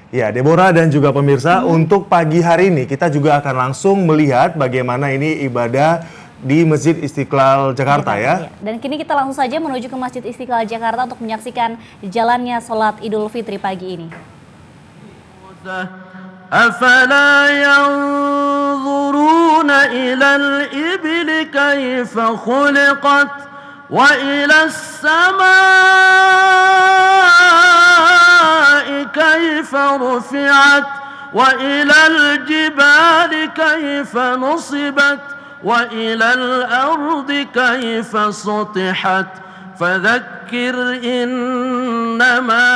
Ya, Deborah dan juga pemirsa, untuk pagi hari ini kita juga akan langsung melihat bagaimana ini ibadah di Masjid Istiqlal Jakarta ya. Dan kini kita langsung saja menuju ke Masjid Istiqlal Jakarta untuk menyaksikan jalannya sholat Idul Fitri pagi ini. أفلا ينظرون إلى الإبل كيف خلقت وإلى السماء كيف رفعت وإلى الجبال كيف نصبت وإلى الأرض كيف سطحت فذكر إنما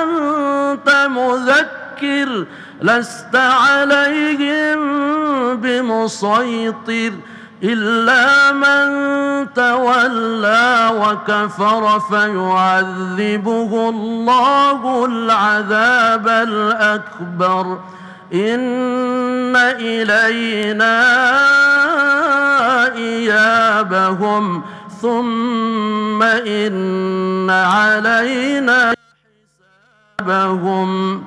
أنت مذكر لست عليهم بمسيطر إلا من تولى وكفر فيعذبه الله العذاب الأكبر إن إلينا إيابهم ثم إن علينا حسابهم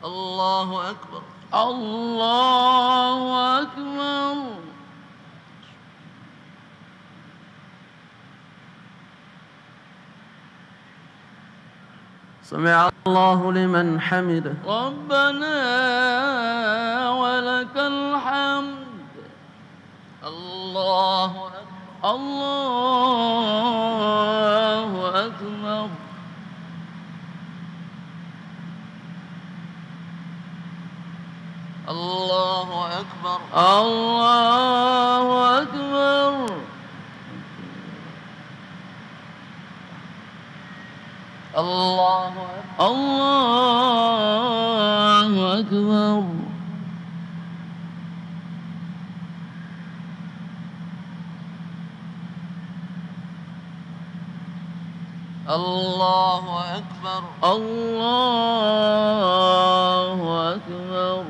الله أكبر الله أكبر سمع الله لمن حمده ربنا ولك الحمد الله أكبر الله أكبر الله أكبر الله أكبر الله أكبر الله أكبر الله أكبر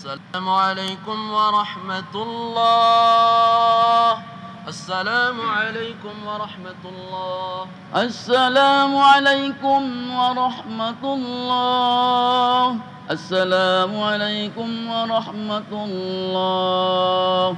السلام عليكم ورحمة الله السلام عليكم ورحمة الله السلام عليكم ورحمة الله السلام عليكم ورحمة الله.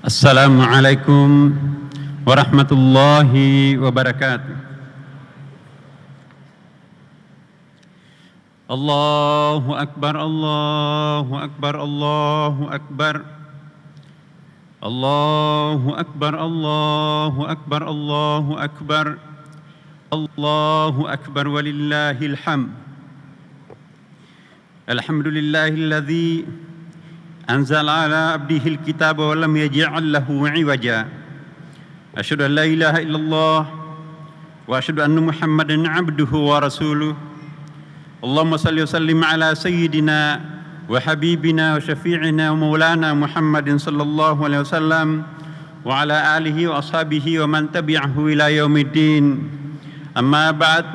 Assalamualaikum warahmatullahi wabarakatuh. Allahu Akbar, Allahu Akbar, Allahu Akbar. Allahu Akbar, Allahu Akbar, Allahu Akbar. Allahu Akbar walillahil hamd. Alhamdulillahilladzi أنزل على عبده الكتاب ولم يجعل له عوجا أشهد أن لا إله إلا الله وأشهد أن محمدًا عبده ورسوله اللهم صل وسلم على سيدنا وحبيبنا وشفيعنا ومولانا محمد صلى الله عليه وسلم وعلى آله وأصحابه ومن تبعه إلى يوم الدين أما بعد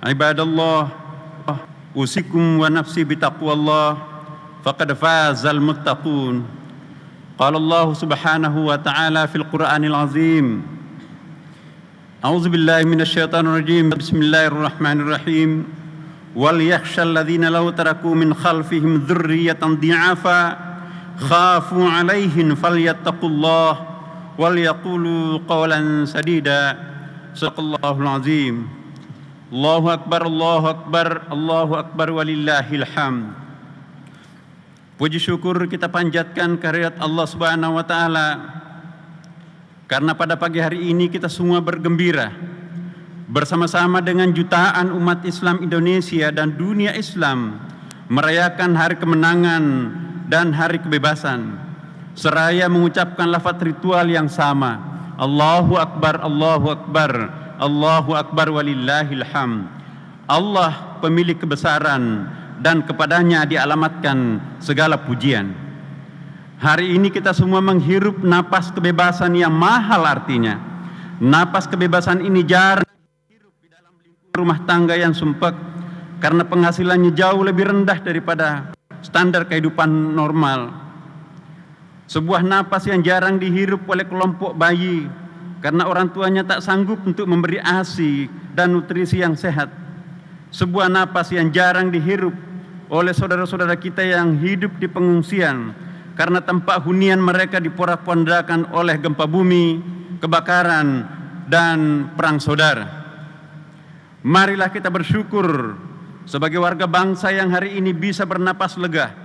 عباد الله أوصيكم ونفسي بتقوى الله فقد فاز المتقون. قال الله سبحانه وتعالى في القرآن العظيم أعوذ بالله من الشيطان الرجيم بسم الله الرحمن الرحيم وليخشى الذين لو تركوا من خلفهم ذرية ضعافا خافوا عليهم فليتقوا الله وليقولوا قولا سديدا صدق الله العظيم الله أكبر الله أكبر الله أكبر walillahil hamd. Puji syukur kita panjatkan kehadirat Allah Subhanahu wa taala karena pada pagi hari ini kita semua bergembira bersama-sama dengan jutaan umat Islam Indonesia dan dunia Islam merayakan hari kemenangan dan hari kebebasan seraya mengucapkan lafaz ritual yang sama, Allahu Akbar, Allahu Akbar, Allahu Akbar walillahil hamd. Allah pemilik kebesaran dan kepadanya dialamatkan segala pujian. Hari ini kita semua menghirup napas kebebasan yang mahal artinya. Napas kebebasan ini jarang dihirup di dalam lingkungan rumah tangga yang sumpek karena penghasilannya jauh lebih rendah daripada standar kehidupan normal. Sebuah napas yang jarang dihirup oleh kelompok bayi karena orang tuanya tak sanggup untuk memberi ASI dan nutrisi yang sehat. Sebuah napas yang jarang dihirup oleh saudara-saudara kita yang hidup di pengungsian karena tempat hunian mereka diporak-pondakan oleh gempa bumi, kebakaran, dan perang saudara. Marilah kita bersyukur sebagai warga bangsa yang hari ini bisa bernapas lega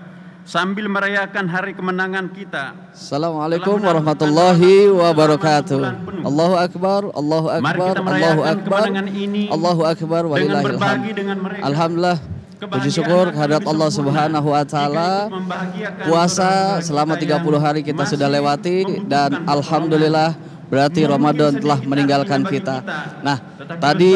sambil merayakan hari kemenangan kita. Assalamualaikum warahmatullahi wabarakatuh. Allahu Akbar, Allahu Akbar, Mari kita Allahu merayakan Akbar, kemenangan ini Allahu Akbar dengan walillahil berbagi hamd. dengan mereka. Alhamdulillah, puji syukur kehadirat Allah Subhanahu wa taala. Puasa selama 30 hari kita sudah lewati dan alhamdulillah berarti Ramadan telah meninggalkan kita. Nah, tadi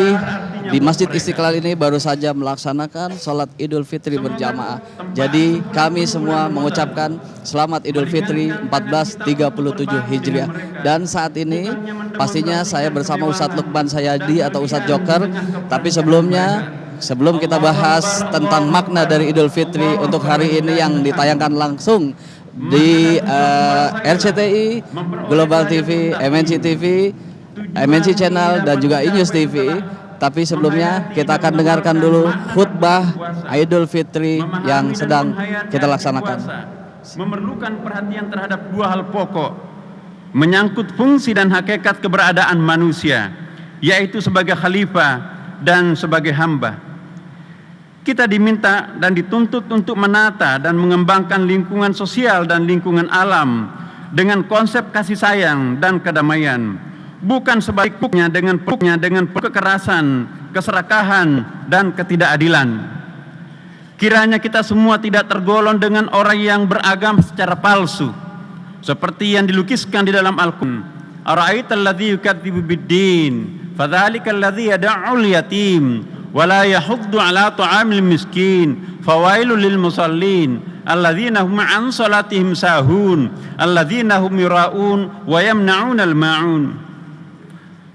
di Masjid Istiqlal ini baru saja melaksanakan sholat Idul Fitri berjamaah. Jadi kami semua mengucapkan selamat Idul Fitri 1437 Hijriah. Dan saat ini pastinya saya bersama Ustadz Lukman Sayadi atau Ustadz Joker. Tapi sebelum kita bahas tentang makna dari Idul Fitri untuk hari ini yang ditayangkan langsung di RCTI, Global TV, MNC TV, MNC Channel dan juga iNews TV. Tapi sebelumnya kita akan dengarkan dulu khutbah Idul Fitri yang sedang kita laksanakan. Memerlukan perhatian terhadap dua hal pokok menyangkut fungsi dan hakikat keberadaan manusia, yaitu sebagai khalifah dan sebagai hamba. Kita diminta dan dituntut untuk menata dan mengembangkan lingkungan sosial dan lingkungan alam dengan konsep kasih sayang dan kedamaian, bukan sebaliknya dengan kekerasan, keserakahan, dan ketidakadilan. Kiranya kita semua tidak tergolong dengan orang yang beragama secara palsu, seperti yang dilukiskan di dalam Al-Quran. Ara'aital ladzi yukadzibu bid-din, fadzalikal ladzi yad'ul yatim wala yahuddu ala ta'amil miskin fawailul lil musallin alladzina hum an salatihim sahun alladzina hum yura'un wa yamna'unal ma'un.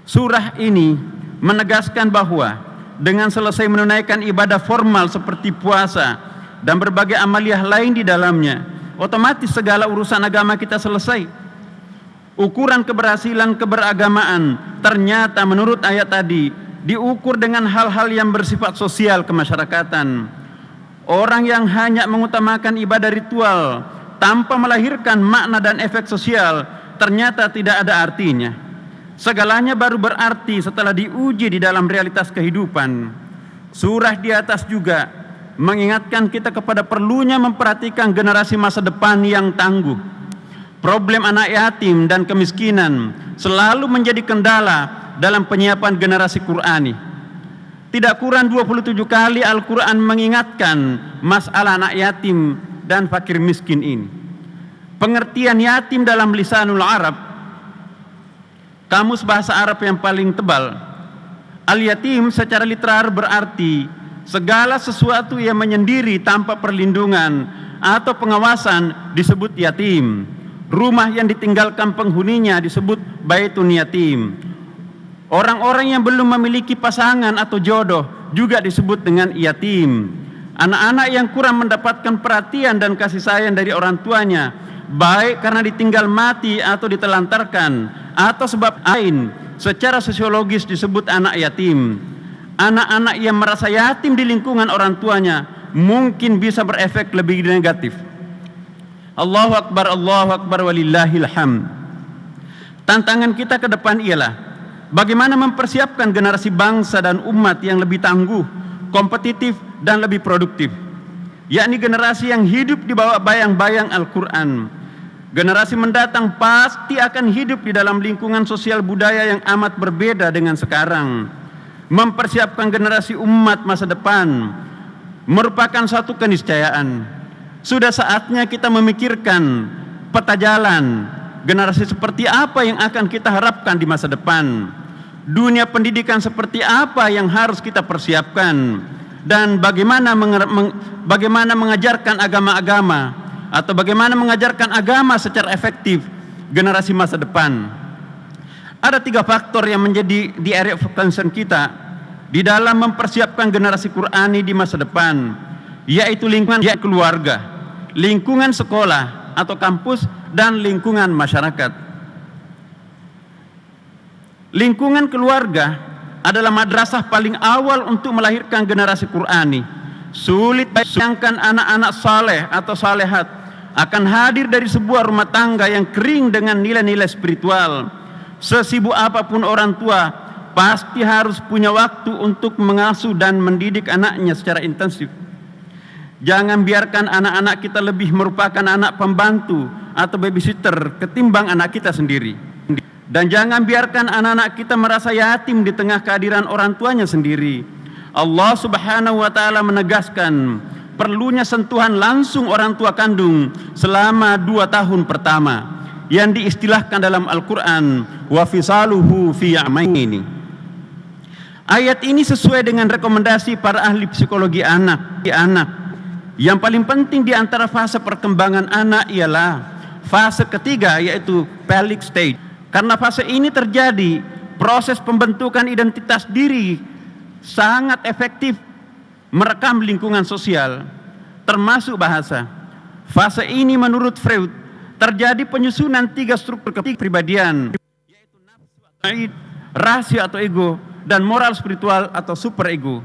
Surah ini menegaskan bahwa dengan selesai menunaikan ibadah formal seperti puasa dan berbagai amaliyah lain di dalamnya, otomatis segala urusan agama kita selesai. Ukuran keberhasilan keberagamaan ternyata menurut ayat tadi diukur dengan hal-hal yang bersifat sosial kemasyarakatan. Orang yang hanya mengutamakan ibadah ritual tanpa melahirkan makna dan efek sosial ternyata tidak ada artinya. Segalanya baru berarti setelah diuji di dalam realitas kehidupan. Surah di atas juga mengingatkan kita kepada perlunya memperhatikan generasi masa depan yang tangguh. Problem anak yatim dan kemiskinan selalu menjadi kendala dalam penyiapan generasi Qur'ani. Tidak kurang 27 kali Al-Quran mengingatkan masalah anak yatim dan fakir miskin ini. Pengertian yatim dalam lisanul Arab, kamus bahasa Arab yang paling tebal, al-yatim secara literar berarti segala sesuatu yang menyendiri tanpa perlindungan atau pengawasan disebut yatim. Rumah yang ditinggalkan penghuninya disebut baitun yatim. Orang-orang yang belum memiliki pasangan atau jodoh juga disebut dengan yatim. Anak-anak yang kurang mendapatkan perhatian dan kasih sayang dari orang tuanya, baik karena ditinggal mati atau ditelantarkan atau sebab lain, secara sosiologis disebut anak yatim. anak-anak yang merasa yatim di lingkungan orang tuanya mungkin bisa berefek lebih negatif. Allahu Akbar walillahil hamd. Tantangan kita ke depan ialah bagaimana mempersiapkan generasi bangsa dan umat yang lebih tangguh, kompetitif, dan lebih produktif, yakni generasi yang hidup di bawah bayang-bayang Al-Quran. Generasi mendatang pasti akan hidup di dalam lingkungan sosial budaya yang amat berbeda dengan sekarang. Mempersiapkan generasi umat masa depan merupakan satu keniscayaan. Sudah saatnya kita memikirkan peta jalan generasi seperti apa yang akan kita harapkan di masa depan. Dunia pendidikan seperti apa yang harus kita persiapkan, dan bagaimana mengajarkan agama-agama atau bagaimana mengajarkan agama secara efektif generasi masa depan. Ada 3 faktor yang menjadi di area of concern kita di dalam mempersiapkan generasi Qurani di masa depan, yaitu lingkungan keluarga, lingkungan sekolah atau kampus, dan lingkungan masyarakat. Lingkungan keluarga adalah madrasah paling awal untuk melahirkan generasi Qurani. Sulit bayangkan anak-anak saleh atau salehat akan hadir dari sebuah rumah tangga yang kering dengan nilai-nilai spiritual. Sesibuk apapun orang tua, pasti harus punya waktu untuk mengasuh dan mendidik anaknya secara intensif. Jangan biarkan anak-anak kita lebih merupakan anak pembantu atau babysitter ketimbang anak kita sendiri. Dan jangan biarkan anak-anak kita merasa yatim di tengah kehadiran orang tuanya sendiri. Allah Subhanahu wa taala menegaskan perlunya sentuhan langsung orang tua kandung selama 2 tahun pertama yang diistilahkan dalam Al-Quran wa fisaluhu fi amaini. Ayat ini sesuai dengan rekomendasi para ahli psikologi anak. Yang paling penting di antara fase perkembangan anak ialah fase ketiga, yaitu phallic stage. Karena fase ini terjadi proses pembentukan identitas diri sangat efektif merekam lingkungan sosial, termasuk bahasa. Fase ini menurut Freud terjadi penyusunan 3 struktur kepribadian, yaitu nafsu, rasio atau ego, dan moral spiritual atau superego.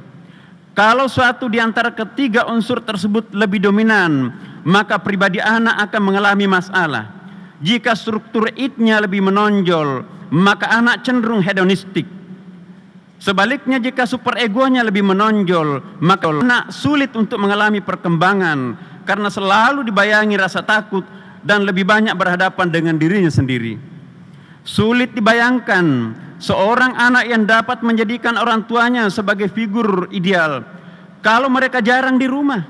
Kalau suatu di antara ketiga unsur tersebut lebih dominan, maka pribadi anak akan mengalami masalah. Jika struktur id-nya lebih menonjol, maka anak cenderung hedonistik. Sebaliknya, jika superegonya lebih menonjol, maka anak sulit untuk mengalami perkembangan karena selalu dibayangi rasa takut dan lebih banyak berhadapan dengan dirinya sendiri. Sulit dibayangkan seorang anak yang dapat menjadikan orang tuanya sebagai figur ideal kalau mereka jarang di rumah.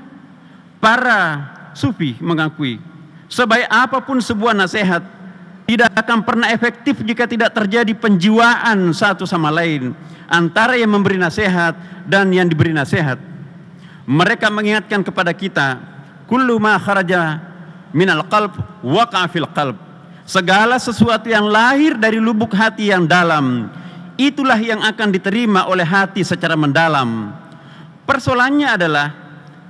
Para sufi mengakui, sebaik apapun sebuah nasihat, tidak akan pernah efektif jika tidak terjadi penjiwaan satu sama lain antara yang memberi nasihat dan yang diberi nasihat. Mereka mengingatkan kepada kita, kullu ma kharaja minal qalb waqa'a fil qalb. Segala sesuatu yang lahir dari lubuk hati yang dalam, itulah yang akan diterima oleh hati secara mendalam. Persoalannya adalah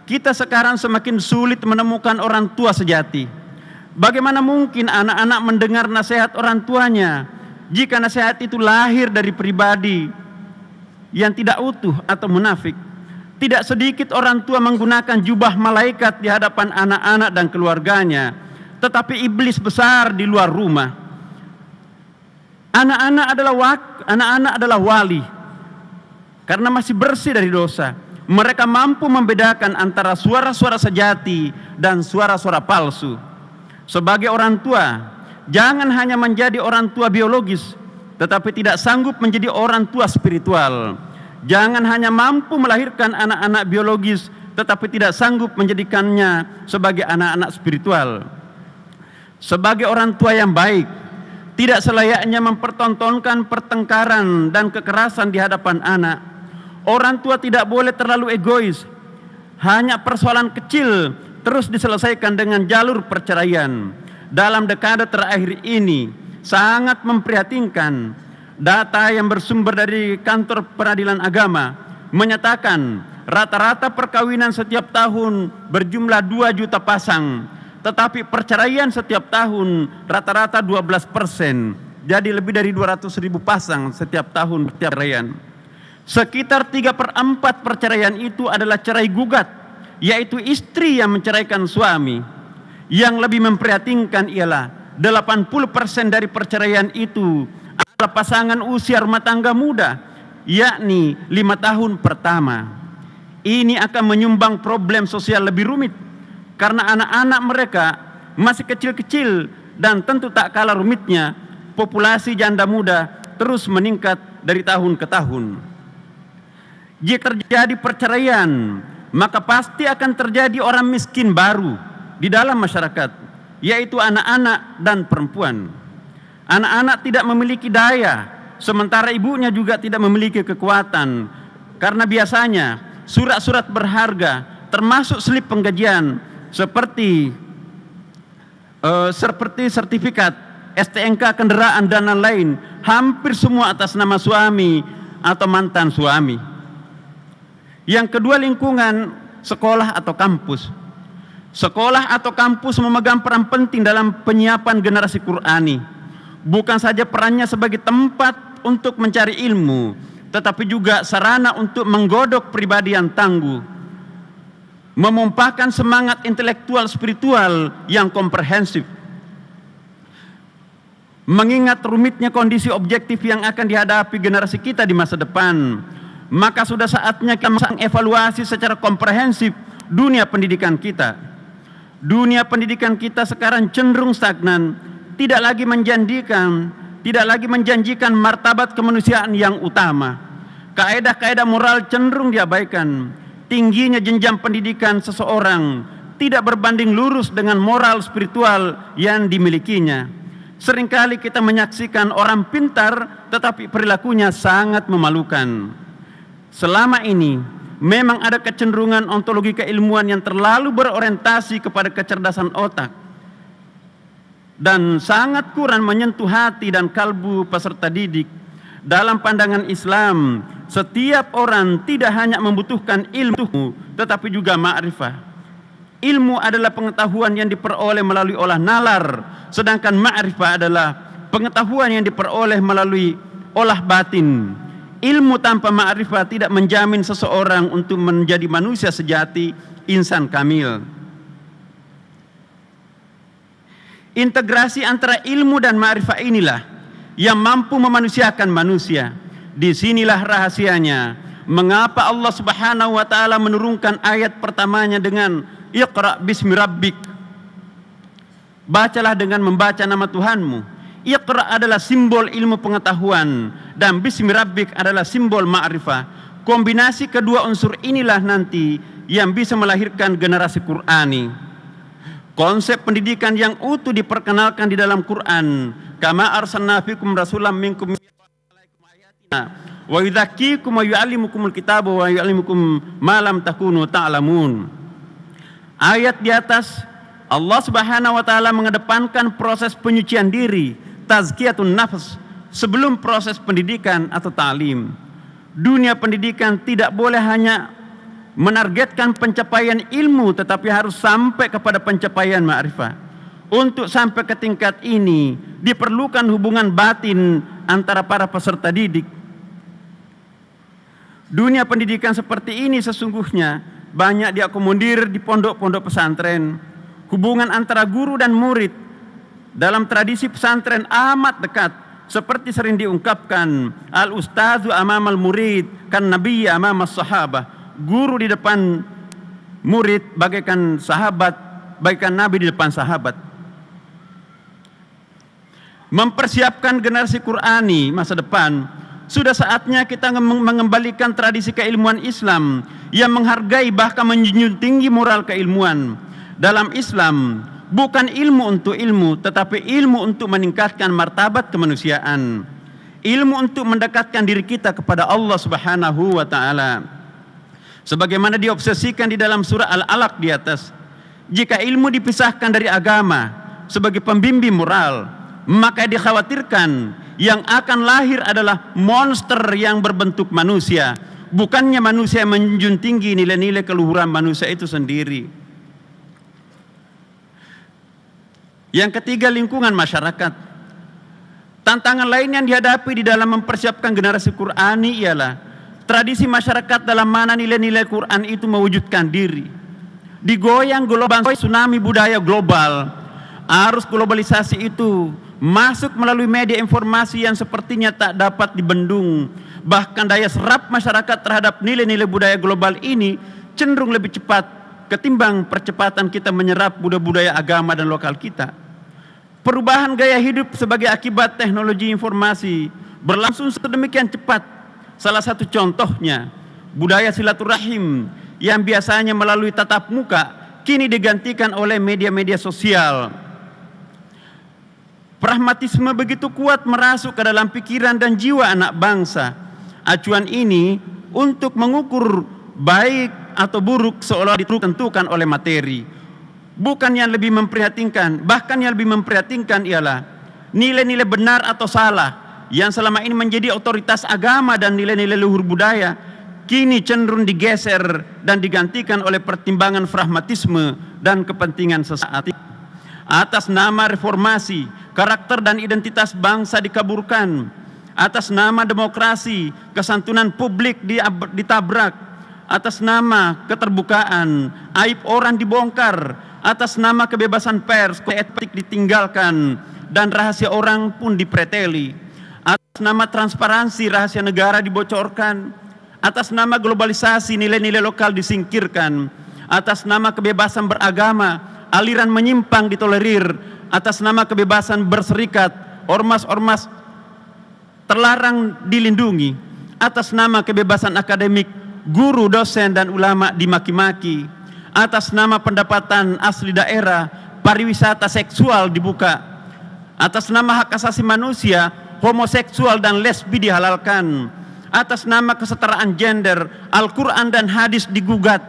kita sekarang semakin sulit menemukan orang tua sejati. Bagaimana mungkin anak-anak mendengar nasihat orang tuanya jika nasihat itu lahir dari pribadi yang tidak utuh atau munafik? Tidak sedikit orang tua menggunakan jubah malaikat di hadapan anak-anak dan keluarganya, tetapi iblis besar di luar rumah. Anak-anak adalah wali karena masih bersih dari dosa. Mereka mampu membedakan antara suara-suara sejati dan suara-suara palsu. Sebagai orang tua, jangan hanya menjadi orang tua biologis, tetapi tidak sanggup menjadi orang tua spiritual. Jangan hanya mampu melahirkan anak-anak biologis, tetapi tidak sanggup menjadikannya sebagai anak-anak spiritual. Sebagai orang tua yang baik, tidak selayaknya mempertontonkan pertengkaran dan kekerasan di hadapan anak. Orang tua tidak boleh terlalu egois. Hanya persoalan kecil terus diselesaikan dengan jalur perceraian. Dalam dekade terakhir ini sangat memprihatinkan. Data yang bersumber dari kantor peradilan agama menyatakan rata-rata perkawinan setiap tahun berjumlah 2 juta pasang, tetapi perceraian setiap tahun rata-rata 12%. Jadi lebih dari 200.000 pasang setiap tahun perceraian. Sekitar 3/4 perceraian itu adalah cerai gugat, yaitu istri yang menceraikan suami. Yang lebih memprihatinkan ialah 80% dari perceraian itu adalah pasangan usia rumah tangga muda, yakni 5 tahun pertama. Ini akan menyumbang problem sosial lebih rumit karena anak-anak mereka masih kecil-kecil dan tentu tak kalah rumitnya populasi janda muda terus meningkat dari tahun ke tahun. Jika terjadi perceraian, maka pasti akan terjadi orang miskin baru di dalam masyarakat, yaitu anak-anak dan perempuan. Anak-anak tidak memiliki daya, sementara ibunya juga tidak memiliki kekuatan, karena biasanya surat-surat berharga termasuk slip penggajian seperti sertifikat, STNK kendaraan dan lain-lain hampir semua atas nama suami atau mantan suami. Yang kedua, lingkungan sekolah atau kampus. Sekolah atau kampus memegang peran penting dalam penyiapan generasi Qur'ani. Bukan saja perannya sebagai tempat untuk mencari ilmu, tetapi juga sarana untuk menggodok pribadi yang tangguh, memumpahkan semangat intelektual spiritual yang komprehensif. Mengingat rumitnya kondisi objektif yang akan dihadapi generasi kita di masa depan, maka sudah saatnya kita mengevaluasi secara komprehensif dunia pendidikan kita. Dunia pendidikan kita sekarang cenderung stagnan, tidak lagi menjanjikan martabat kemanusiaan yang utama. Kaedah-kaedah moral cenderung diabaikan. Tingginya jenjang pendidikan seseorang tidak berbanding lurus dengan moral spiritual yang dimilikinya. Seringkali kita menyaksikan orang pintar tetapi perilakunya sangat memalukan. Selama ini memang ada kecenderungan ontologi keilmuan yang terlalu berorientasi kepada kecerdasan otak dan sangat kurang menyentuh hati dan kalbu peserta didik. Dalam pandangan Islam, setiap orang tidak hanya membutuhkan ilmu tetapi juga ma'rifah. Ilmu adalah pengetahuan yang diperoleh melalui olah nalar, sedangkan ma'rifah adalah pengetahuan yang diperoleh melalui olah batin. Ilmu tanpa ma'rifah tidak menjamin seseorang untuk menjadi manusia sejati, insan kamil. Integrasi antara ilmu dan ma'rifah inilah yang mampu memanusiakan manusia. Disinilah rahasianya mengapa Allah Subhanahu wa taala menurunkan ayat pertamanya dengan Iqra bismi rabbik. Bacalah dengan membaca nama Tuhanmu. Iqra adalah simbol ilmu pengetahuan dan bismi rabbik adalah simbol ma'rifah. Kombinasi kedua unsur inilah nanti yang bisa melahirkan generasi Qur'ani. Konsep pendidikan yang utuh diperkenalkan di dalam Quran. Kama arsalna fikum rasulam minkum wa yudzakikum wa yu'allimukumul kitaba wa yu'allimukum ma lam takunu ta'lamun. Ayat di atas Allah Subhanahu wa taala mengedepankan proses penyucian diri, tazkiyatun nafs, sebelum proses pendidikan atau ta'lim. Dunia pendidikan tidak boleh hanya menargetkan pencapaian ilmu tetapi harus sampai kepada pencapaian ma'rifah. Untuk sampai ke tingkat ini diperlukan hubungan batin antara para peserta didik. Dunia pendidikan seperti ini sesungguhnya banyak diakomodir di pondok-pondok pesantren. Hubungan antara guru dan murid dalam tradisi pesantren amat dekat, seperti sering diungkapkan, al-ustazu amamal murid kan nabiyya amamas sahabah. Guru di depan murid bagaikan sahabat, bagaikan nabi di depan sahabat. Mempersiapkan generasi Qur'ani masa depan, sudah saatnya kita mengembalikan tradisi keilmuan Islam yang menghargai bahkan menjunjung tinggi moral keilmuan. Dalam Islam, bukan ilmu untuk ilmu, tetapi ilmu untuk meningkatkan martabat kemanusiaan. Ilmu untuk mendekatkan diri kita kepada Allah Subhanahu wa taala. Sebagaimana diobsesikan di dalam surah Al-Alaq di atas, jika ilmu dipisahkan dari agama sebagai pembimbing moral, maka dikhawatirkan yang akan lahir adalah monster yang berbentuk manusia, bukannya manusia yang menjunjung tinggi nilai-nilai keluhuran manusia itu sendiri. Yang ketiga, lingkungan masyarakat. Tantangan lain yang dihadapi di dalam mempersiapkan generasi Qur'ani ialah Tradisi masyarakat dalam mana nilai-nilai Quran itu mewujudkan diri. Digoyang gelombang tsunami budaya global, arus globalisasi itu masuk melalui media informasi yang sepertinya tak dapat dibendung. Bahkan daya serap masyarakat terhadap nilai-nilai budaya global ini cenderung lebih cepat ketimbang percepatan kita menyerap budaya-budaya agama dan lokal kita. Perubahan gaya hidup sebagai akibat teknologi informasi berlangsung sedemikian cepat. Salah satu contohnya, budaya silaturahim yang biasanya melalui tatap muka kini digantikan oleh media-media sosial. Pragmatisme begitu kuat merasuk ke dalam pikiran dan jiwa anak bangsa. Acuan ini untuk mengukur baik atau buruk seolah ditentukan oleh materi. Bukan yang lebih memprihatinkan, bahkan yang lebih memprihatinkan ialah nilai-nilai benar atau salah yang selama ini menjadi otoritas agama dan nilai-nilai luhur budaya kini cenderung digeser dan digantikan oleh pertimbangan pragmatisme dan kepentingan sesaat. Atas nama reformasi, karakter dan identitas bangsa dikaburkan. Atas nama demokrasi, kesantunan publik ditabrak. Atas nama keterbukaan, aib orang dibongkar. Atas nama kebebasan pers, etik ditinggalkan dan rahasia orang pun dipreteli. Atas nama transparansi, rahasia negara dibocorkan. Atas nama globalisasi, nilai-nilai lokal disingkirkan. Atas nama kebebasan beragama, aliran menyimpang ditolerir. Atas nama kebebasan berserikat, ormas-ormas terlarang dilindungi. Atas nama kebebasan akademik, guru, dosen, dan ulama dimaki-maki. Atas nama pendapatan asli daerah, pariwisata seksual dibuka. Atas nama hak asasi manusia, homoseksual dan lesbi dihalalkan. Atas nama kesetaraan gender, Al-Quran dan hadis digugat.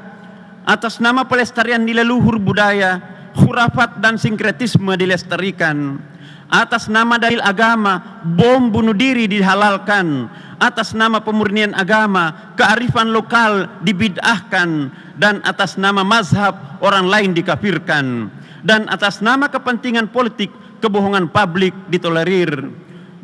Atas nama pelestarian nilai luhur budaya, khurafat dan sinkretisme dilestarikan. Atas nama dalil agama, bom bunuh diri dihalalkan. Atas nama pemurnian agama, kearifan lokal dibid'ahkan. Dan atas nama mazhab, orang lain dikafirkan. Dan atas nama kepentingan politik, kebohongan publik ditolerir.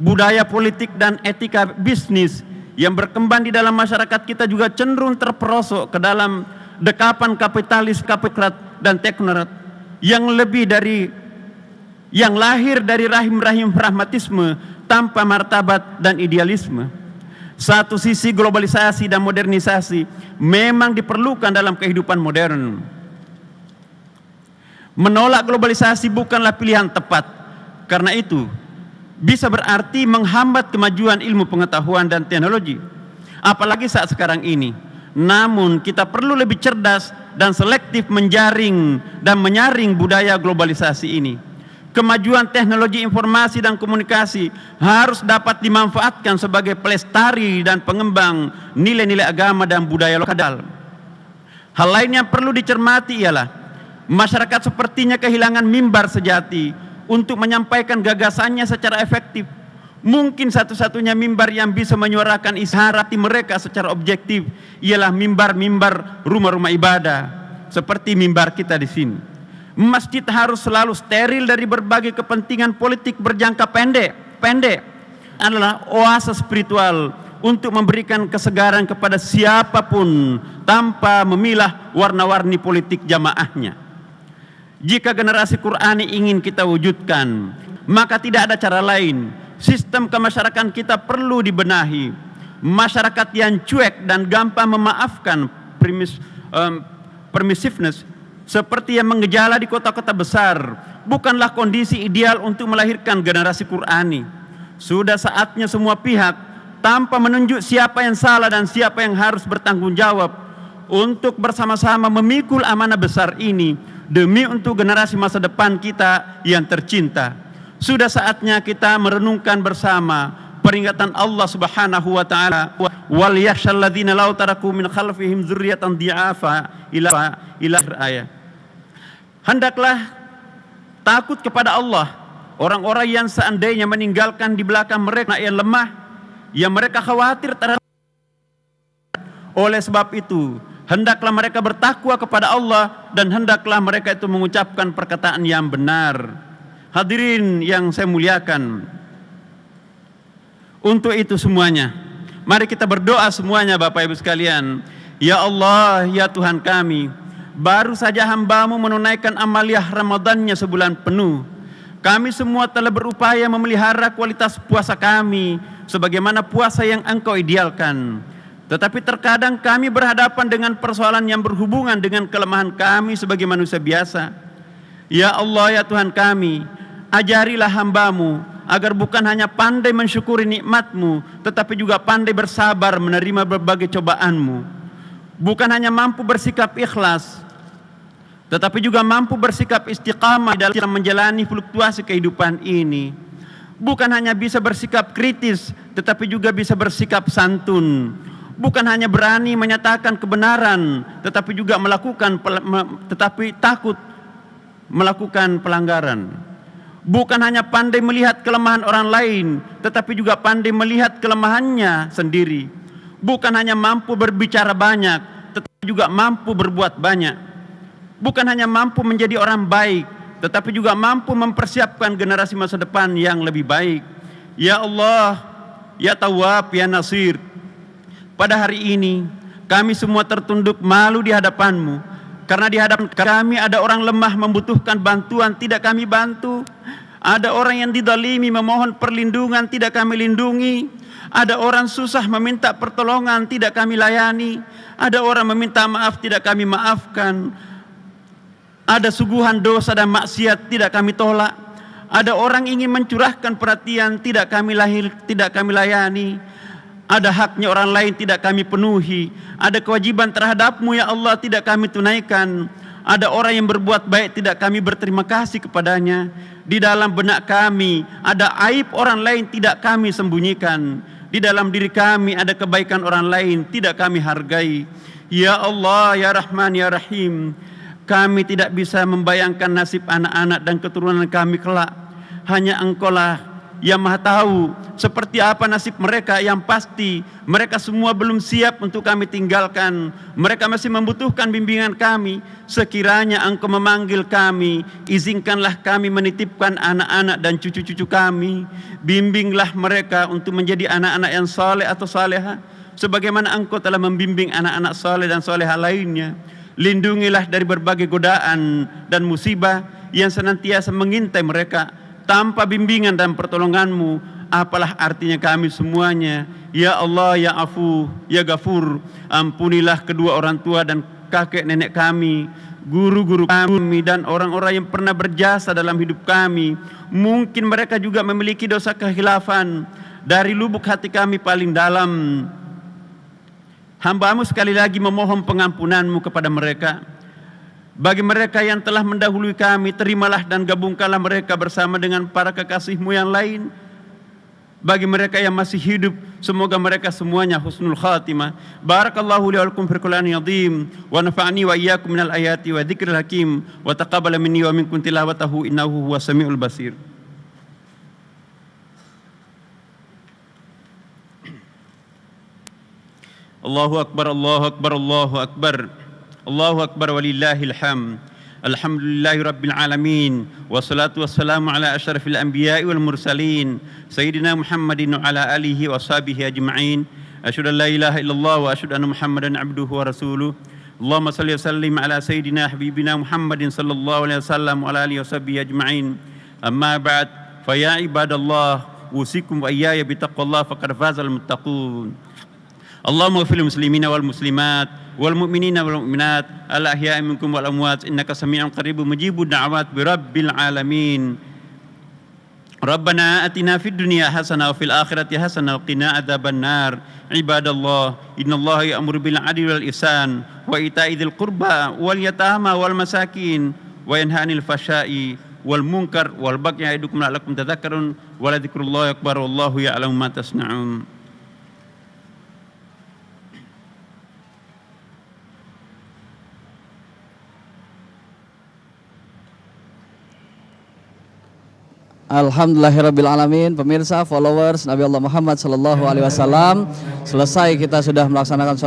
Budaya politik dan etika bisnis yang berkembang di dalam masyarakat kita juga cenderung terperosok ke dalam dekapan kapitalis, kapitrat, dan teknokrat yang lahir dari rahim-rahim pragmatisme tanpa martabat dan idealisme. Satu sisi globalisasi dan modernisasi memang diperlukan dalam kehidupan modern. Menolak globalisasi bukanlah pilihan tepat. Karena itu, bisa berarti menghambat kemajuan ilmu pengetahuan dan teknologi. Apalagi saat sekarang ini. Namun kita perlu lebih cerdas dan selektif menjaring dan menyaring budaya globalisasi ini. Kemajuan teknologi informasi dan komunikasi harus dapat dimanfaatkan sebagai pelestari dan pengembang nilai-nilai agama dan budaya lokal. Hal lain yang perlu dicermati ialah masyarakat sepertinya kehilangan mimbar sejati untuk menyampaikan gagasannya secara efektif. Mungkin satu-satunya mimbar yang bisa menyuarakan isi hati mereka secara objektif ialah mimbar-mimbar rumah-rumah ibadah seperti mimbar kita di sini. Masjid harus selalu steril dari berbagai kepentingan politik berjangka pendek adalah oase spiritual untuk memberikan kesegaran kepada siapapun tanpa memilah warna-warni politik jamaahnya. Jika generasi Qur'ani ingin kita wujudkan, maka tidak ada cara lain. Sistem kemasyarakatan kita perlu dibenahi. Masyarakat yang cuek dan gampang memaafkan permissiveness seperti yang mengejala di kota-kota besar bukanlah kondisi ideal untuk melahirkan generasi Qur'ani. Sudah saatnya semua pihak tanpa menunjuk siapa yang salah dan siapa yang harus bertanggung jawab untuk bersama-sama memikul amanah besar ini demi untuk generasi masa depan kita yang tercinta. Sudah saatnya kita merenungkan bersama peringatan Allah Subhanahu wa taala, wal yakhshal ladzina law taraku min khalfihim dzurriyyatan dhi'afa ila ayat. Hendaklah takut kepada Allah orang-orang yang seandainya meninggalkan di belakang mereka yang lemah, yang mereka khawatir terhadap. Oleh sebab itu, hendaklah mereka bertakwa kepada Allah dan hendaklah mereka itu mengucapkan perkataan yang benar. Hadirin yang saya muliakan, untuk itu semuanya Mari kita berdoa semuanya Bapak Ibu sekalian. Ya Allah, ya Tuhan kami, baru saja hamba-Mu menunaikan amaliyah Ramadannya sebulan penuh. Kami semua telah berupaya memelihara kualitas puasa kami sebagaimana puasa yang Engkau idealkan. Tetapi terkadang kami berhadapan dengan persoalan yang berhubungan dengan kelemahan kami sebagai manusia biasa. Ya Allah, ya Tuhan kami, ajarilah hamba-Mu agar bukan hanya pandai mensyukuri nikmat-Mu, tetapi juga pandai bersabar menerima berbagai cobaan-Mu. Bukan hanya mampu bersikap ikhlas, tetapi juga mampu bersikap istiqamah dalam menjalani fluktuasi kehidupan ini. Bukan hanya bisa bersikap kritis, tetapi juga bisa bersikap santun. Bukan hanya berani menyatakan kebenaran, tetapi juga tetapi takut melakukan pelanggaran. Bukan hanya pandai melihat kelemahan orang lain, tetapi juga pandai melihat kelemahannya sendiri. Bukan hanya mampu berbicara banyak, tetapi juga mampu berbuat banyak. Bukan hanya mampu menjadi orang baik, tetapi juga mampu mempersiapkan generasi masa depan yang lebih baik. Ya Allah, ya Tawwab, ya Nasir, pada hari ini kami semua tertunduk malu di hadapan-Mu, karena di hadapan kami ada orang lemah membutuhkan bantuan, tidak kami bantu. Ada orang yang didalimi memohon perlindungan, tidak kami lindungi. Ada orang susah meminta pertolongan, tidak kami layani. Ada orang meminta maaf, tidak kami maafkan. Ada suguhan dosa dan maksiat, tidak kami tolak. Ada orang ingin mencurahkan perhatian, tidak kami layani. Ada haknya orang lain, tidak kami penuhi. Ada kewajiban terhadap-Mu ya Allah, tidak kami tunaikan. Ada orang yang berbuat baik, tidak kami berterima kasih kepadanya. Di dalam benak kami ada aib orang lain, tidak kami sembunyikan. Di dalam diri kami ada kebaikan orang lain, tidak kami hargai. Ya Allah, ya Rahman, ya Rahim, kami tidak bisa membayangkan nasib anak-anak dan keturunan kami kelak. Hanya Engkau lah yang Maha tahu seperti apa nasib mereka. Yang pasti mereka semua belum siap untuk kami tinggalkan. Mereka masih membutuhkan bimbingan kami. Sekiranya Engkau memanggil kami, izinkanlah kami menitipkan anak-anak dan cucu-cucu kami. Bimbinglah mereka untuk menjadi anak-anak yang saleh atau saleha, sebagaimana Engkau telah membimbing anak-anak saleh dan saleha lainnya. Lindungilah dari berbagai godaan dan musibah yang senantiasa mengintai mereka. Tanpa bimbingan dan pertolongan-Mu, apalah artinya kami semuanya. Ya Allah, ya Afu, ya Ghafur, ampunilah kedua orang tua dan kakek nenek kami, guru-guru kami, dan orang-orang yang pernah berjasa dalam hidup kami. Mungkin mereka juga memiliki dosa kehilafan. Dari lubuk hati kami paling dalam, hamba-Mu sekali lagi memohon pengampunan-Mu kepada mereka. Bagi mereka yang telah mendahului kami, terimalah dan gabungkanlah mereka bersama dengan para kekasih-Mu yang lain. Bagi mereka yang masih hidup, semoga mereka semuanya husnul khatimah. Barakallahu li wa lakum fil Qur'anil azim, wa nafa'ani wa iyyakum minal ayati wa dzikril hakim, wa taqabbala minni wa minkum tilawatahu innahu huwas samiul basir. Allahu akbar, Allahu akbar, Allahu akbar. Allahu akbar walillahil hamd. Alhamdulillahi rabbil alamin. Wassalatu wassalamu ala asyrafil anbiya'i wal mursalin sayyidina Muhammadin wa ala alihi wa sahbihi ajma'in. Asyhadu an la ilaha illallah wa asyhadu anna Muhammadan abduhu wa rasuluh. Allahumma salli wa sallim ala sayyidina habibina Muhammadin sallallahu alaihi wasallam wa ala alihi wa sahbihi ajma'in. Amma ba'd, fa ya ibadallah, usikum wa iyaya bitaqwallah faqad fazal muttaqun. Allahumma ighfir lil muslimina wal muslimat wal mu'minina wal mu'minat al ahya'i minkum wal amwat innaka sami'un qaribun mujibud da'awat bi rabbil alamin. Rabbana atina fid dunya hasanah wa fil akhirati hasanah wa qina adzabannar. Ibadallah, innallaha ya'muru bil 'adli wal ihsan wa ita'i dzil qurba wal yatama wal masakin wa yanha 'anil fahsya'i wal munkar wal baghi ya'idukum la'allakum tadhakkarun wa la dzikrullahi akbar wallahu ya'lamu ma tasna'un. Alhamdulillahirrabbilalamin. Pemirsa, followers Nabi Allah Muhammad Sallallahu Alaihi Wasallam, selesai kita sudah melaksanakan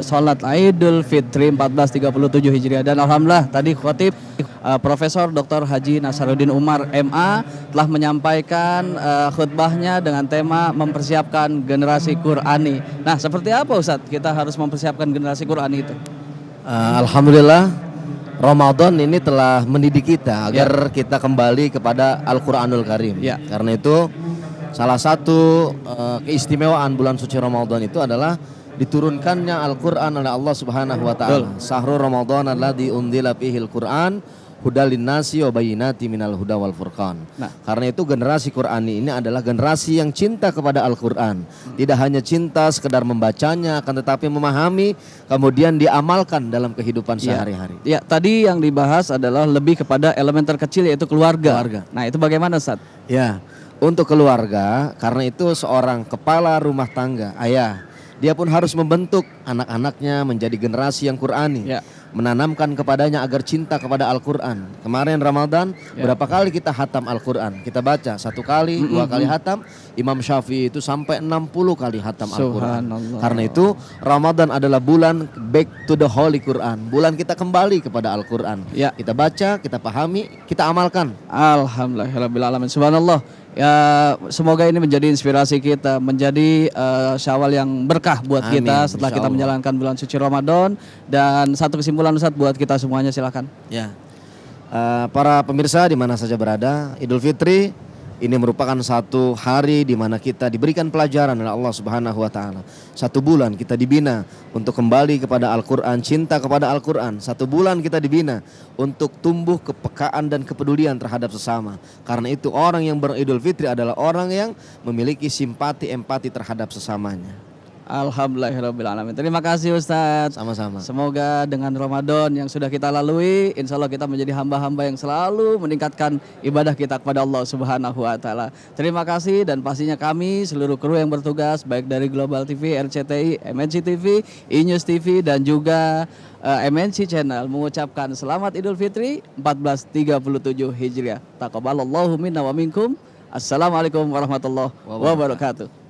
sholat Idul Fitri 1437 Hijriah. Dan alhamdulillah tadi khotib Profesor Dr. Haji Nasaruddin Umar MA telah menyampaikan khutbahnya dengan tema mempersiapkan generasi Qurani. Nah, seperti apa Ustadz kita harus mempersiapkan generasi Qurani itu? Alhamdulillah Ramadan ini telah mendidik kita agar kita kembali kepada Al-Quranul Karim. Ya. Karena itu salah satu keistimewaan bulan suci Ramadan itu adalah diturunkannya Al-Quran oleh Allah Subhanahu wa taala. Syahrul Ramadan alladzi unzila fihil Quran hudal linnasi wa bayyinati minal huda wal furqan. Nah, karena itu generasi Qurani ini adalah generasi yang cinta kepada Al-Quran. Tidak hanya cinta sekedar membacanya, akan tetapi memahami kemudian diamalkan dalam kehidupan sehari-hari. Ya, tadi yang dibahas adalah lebih kepada elemen terkecil yaitu keluarga. Nah, itu bagaimana Ustadz? Ya, untuk keluarga, karena itu seorang kepala rumah tangga, ayah, dia pun harus membentuk anak-anaknya menjadi generasi yang Qurani. Ya. Menanamkan kepadanya agar cinta kepada Al-Quran. Kemarin Ramadan berapa kali kita hatam Al-Quran? Kita baca 1 kali, 2 kali hatam. Imam Syafi'i itu sampai 60 kali hatam Al-Quran. Karena itu Ramadan adalah bulan back to the Holy Quran. Bulan kita kembali kepada Al-Quran. Ya. Kita baca, kita pahami, kita amalkan. Alhamdulillahirrabbilalamin. Subhanallah. Ya, semoga ini menjadi inspirasi kita, menjadi Syawal yang berkah buat Amin, kita setelah kita insyaallah. menjalankan bulan suci Ramadan. Dan satu kesimpulan Ustadz buat kita semuanya, silakan. Ya, para pemirsa di mana saja berada, Idul Fitri ini merupakan satu hari di mana kita diberikan pelajaran oleh Allah Subhanahu wa taala. 1 bulan kita dibina untuk kembali kepada Al-Qur'an, cinta kepada Al-Qur'an. 1 bulan kita dibina untuk tumbuh kepekaan dan kepedulian terhadap sesama. Karena itu orang yang beridul fitri adalah orang yang memiliki simpati, empati terhadap sesamanya. Alhamdulillahirrabbilalamin. Terima kasih Ustadz. Sama-sama. Semoga dengan Ramadan yang sudah kita lalui, insya Allah kita menjadi hamba-hamba yang selalu meningkatkan ibadah kita kepada Allah Subhanahu wa taala. Terima kasih, dan pastinya kami seluruh kru yang bertugas baik dari Global TV, RCTI, MNC TV, E-News TV dan juga MNC Channel mengucapkan selamat Idul Fitri 1437 Hijriah. Taqabbalallahu minna wa minkum. Assalamualaikum warahmatullahi wabarakatuh.